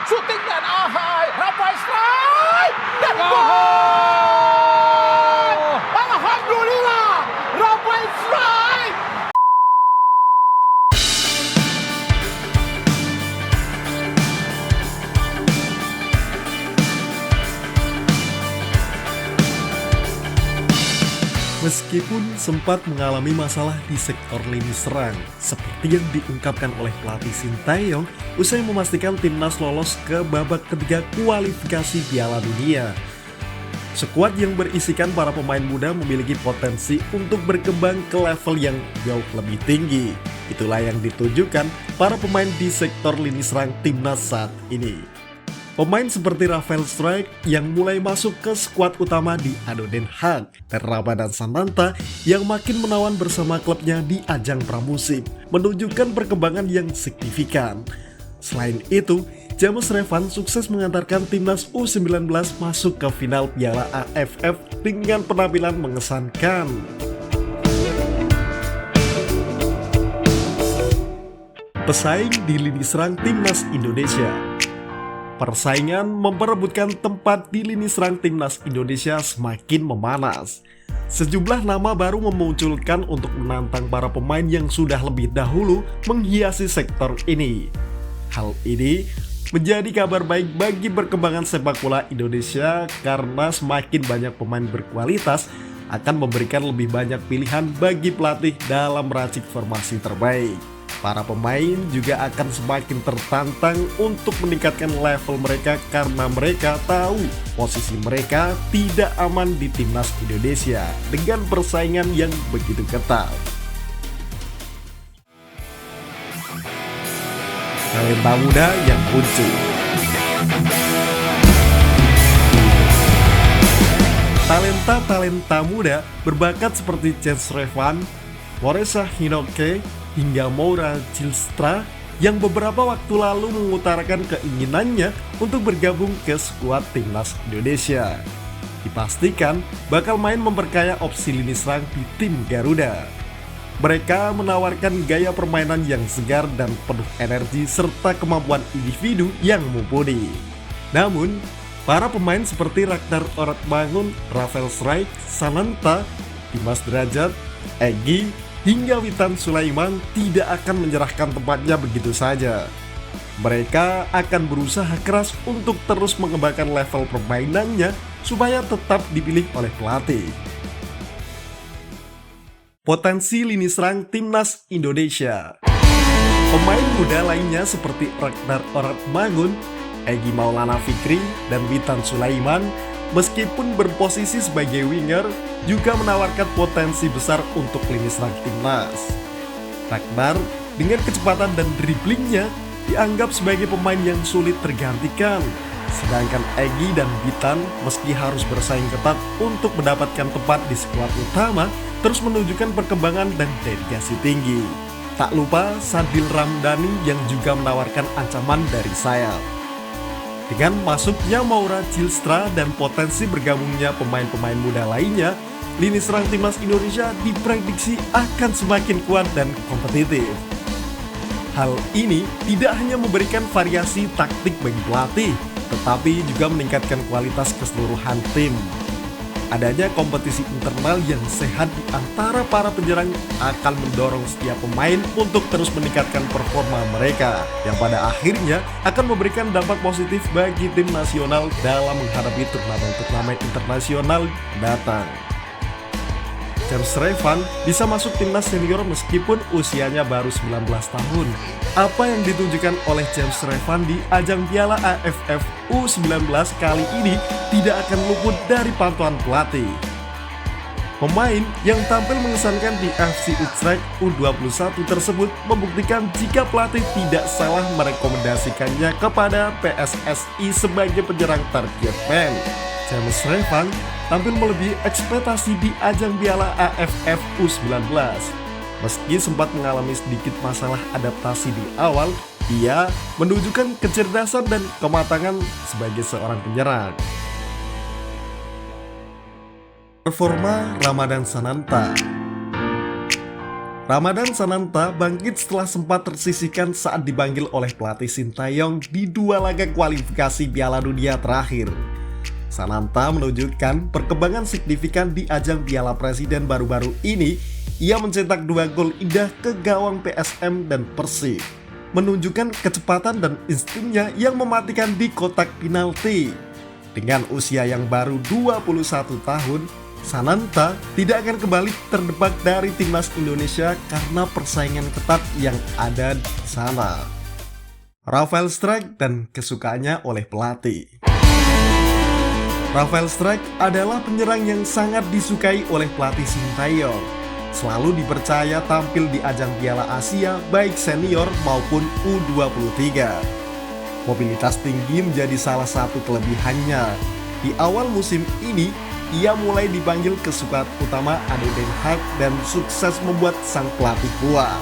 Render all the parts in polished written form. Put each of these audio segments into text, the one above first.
Shooting dan ahai, Rafael strike dan gol! Alhamdulillah, Rafael strike! Meskipun sempat mengalami masalah di sektor lini serang, seperti yang diungkapkan oleh pelatih Sintayong usai memastikan timnas lolos ke babak ketiga kualifikasi Piala Dunia. Skuad yang berisikan para pemain muda memiliki potensi untuk berkembang ke level yang jauh lebih tinggi. Itulah yang ditunjukkan para pemain di sektor lini serang timnas saat ini. Pemain seperti Rafael Strijk yang mulai masuk ke skuad utama di ADO Den Haag dan Ramadan Sananta yang makin menawan bersama klubnya di ajang pramusim menunjukkan perkembangan yang signifikan. Selain itu, James Revan sukses mengantarkan timnas U19 masuk ke final Piala AFF dengan penampilan mengesankan. Pesaing di lini serang timnas Indonesia. Persaingan memperebutkan tempat di lini serang timnas Indonesia semakin memanas. Sejumlah nama baru memunculkan untuk menantang para pemain yang sudah lebih dahulu menghiasi sektor ini. Hal ini menjadi kabar baik bagi perkembangan sepak bola Indonesia karena semakin banyak pemain berkualitas akan memberikan lebih banyak pilihan bagi pelatih dalam meracik formasi terbaik. Para pemain juga akan semakin tertantang untuk meningkatkan level mereka karena mereka tahu posisi mereka tidak aman di timnas Indonesia dengan persaingan yang begitu ketat. Talenta muda yang muncul. Talenta muda berbakat seperti James Revan, Moresa Hinoke, hingga Moura Zylstra yang beberapa waktu lalu mengutarakan keinginannya untuk bergabung ke skuad timnas Indonesia. Dipastikan bakal main memperkaya opsi lini serang di tim Garuda. Mereka menawarkan gaya permainan yang segar dan penuh energi serta kemampuan individu yang mumpuni. Namun, para pemain seperti Ragnar Oratmangun, Rafael Strijk, Sananta, Dimas Derajat, Egy, hingga Witan Sulaiman tidak akan menyerahkan tempatnya begitu saja. Mereka akan berusaha keras untuk terus mengembangkan level permainannya supaya tetap dipilih oleh pelatih. Potensi lini serang timnas Indonesia. Pemain muda lainnya seperti Ragnar Oratmangun, Egy Maulana Fikri, dan Witan Sulaiman meskipun berposisi sebagai winger, juga menawarkan potensi besar untuk lini serang timnas. Ragnar dengan kecepatan dan driblingnya dianggap sebagai pemain yang sulit tergantikan. Sedangkan Egy dan Witan meski harus bersaing ketat untuk mendapatkan tempat di skuad utama, terus menunjukkan perkembangan dan dedikasi tinggi. Tak lupa Sadil Ramdhani yang juga menawarkan ancaman dari sayap. Dengan masuknya Moura Zylstra dan potensi bergabungnya pemain-pemain muda lainnya, lini serang timnas Indonesia diprediksi akan semakin kuat dan kompetitif. Hal ini tidak hanya memberikan variasi taktik bagi pelatih, tetapi juga meningkatkan kualitas keseluruhan tim. Adanya kompetisi internal yang sehat di antara para penyerang akan mendorong setiap pemain untuk terus meningkatkan performa mereka, yang pada akhirnya akan memberikan dampak positif bagi tim nasional dalam menghadapi turnamen-turnamen internasional datang. James Revan bisa masuk timnas senior meskipun usianya baru 19 tahun. Apa yang ditunjukkan oleh James Revan di ajang Piala AFF U19 kali ini tidak akan luput dari pantauan pelatih. Pemain yang tampil mengesankan di FC Utrecht U21 tersebut membuktikan jika pelatih tidak salah merekomendasikannya kepada PSSI sebagai penyerang target man. James Revan tampil melebihi ekspektasi di ajang Piala AFF U19. Meski sempat mengalami sedikit masalah adaptasi di awal, ia menunjukkan kecerdasan dan kematangan sebagai seorang penyerang. Performa Ramadan Sananta. Ramadan Sananta bangkit setelah sempat tersisihkan saat dipanggil oleh pelatih Sintayong di 2 laga kualifikasi Piala Dunia terakhir. Sananta menunjukkan perkembangan signifikan di ajang Piala Presiden baru-baru ini. Ia mencetak 2 gol indah ke gawang PSM dan Persib, menunjukkan kecepatan dan instingnya yang mematikan di kotak penalti. Dengan usia yang baru 21 tahun, Sananta tidak akan kembali terdepak dari timnas Indonesia karena persaingan ketat yang ada di sana. Rafael Struijk dan kesukaannya oleh pelatih. Rafael Struijk adalah penyerang yang sangat disukai oleh pelatih Sintayong. Selalu dipercaya tampil di ajang Piala Asia baik senior maupun U23. Mobilitas tinggi menjadi salah satu kelebihannya. Di awal musim ini, ia mulai dipanggil ke skuad utama Ado Den Haag dan sukses membuat sang pelatih puas.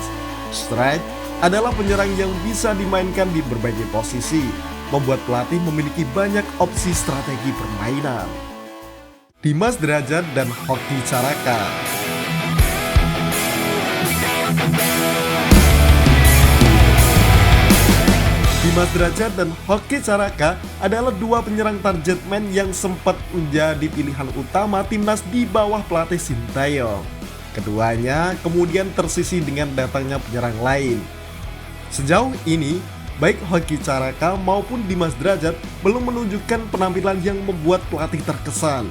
Struijk adalah penyerang yang bisa dimainkan di berbagai posisi, membuat pelatih memiliki banyak opsi strategi permainan. Dimas Derajat dan Hoki Caraka. Dimas Derajat dan Hoki Caraka adalah 2 penyerang target man yang sempat menjadi pilihan utama timnas di bawah pelatih Sintayong. Keduanya kemudian tersisih dengan datangnya penyerang lain. Sejauh ini, baik Hoki Caraka maupun Dimas Derajat belum menunjukkan penampilan yang membuat pelatih terkesan.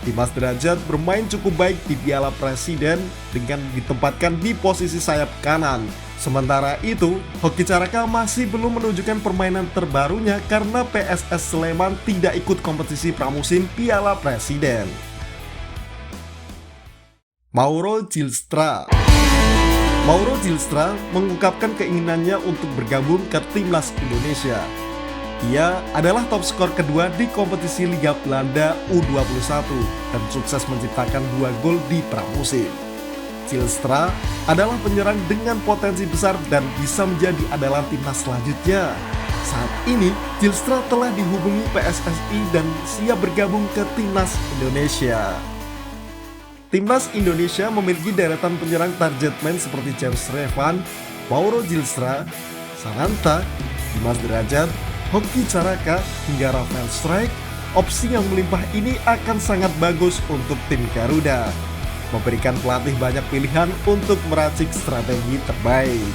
Dimas Derajat bermain cukup baik di Piala Presiden dengan ditempatkan di posisi sayap kanan. Sementara itu, Hoki Caraka masih belum menunjukkan permainan terbarunya karena PSS Sleman tidak ikut kompetisi pramusim Piala Presiden. Mauro Zylstra. Mauro Zylstra mengungkapkan keinginannya untuk bergabung ke timnas Indonesia. Ia adalah top skor kedua di kompetisi Liga Belanda U21 dan sukses menciptakan 2 gol di pramusim. Zylstra adalah penyerang dengan potensi besar dan bisa menjadi andalan timnas selanjutnya. Saat ini, Zylstra telah dihubungi PSSI dan siap bergabung ke timnas Indonesia. Timnas Indonesia memiliki deretan penyerang target man seperti James Revan, Mauro Zylstra, Sananta, Dimas Derajat, Hoki Caraka, hingga Rafael Struijk. Opsi yang melimpah ini akan sangat bagus untuk tim Garuda, memberikan pelatih banyak pilihan untuk meracik strategi terbaik.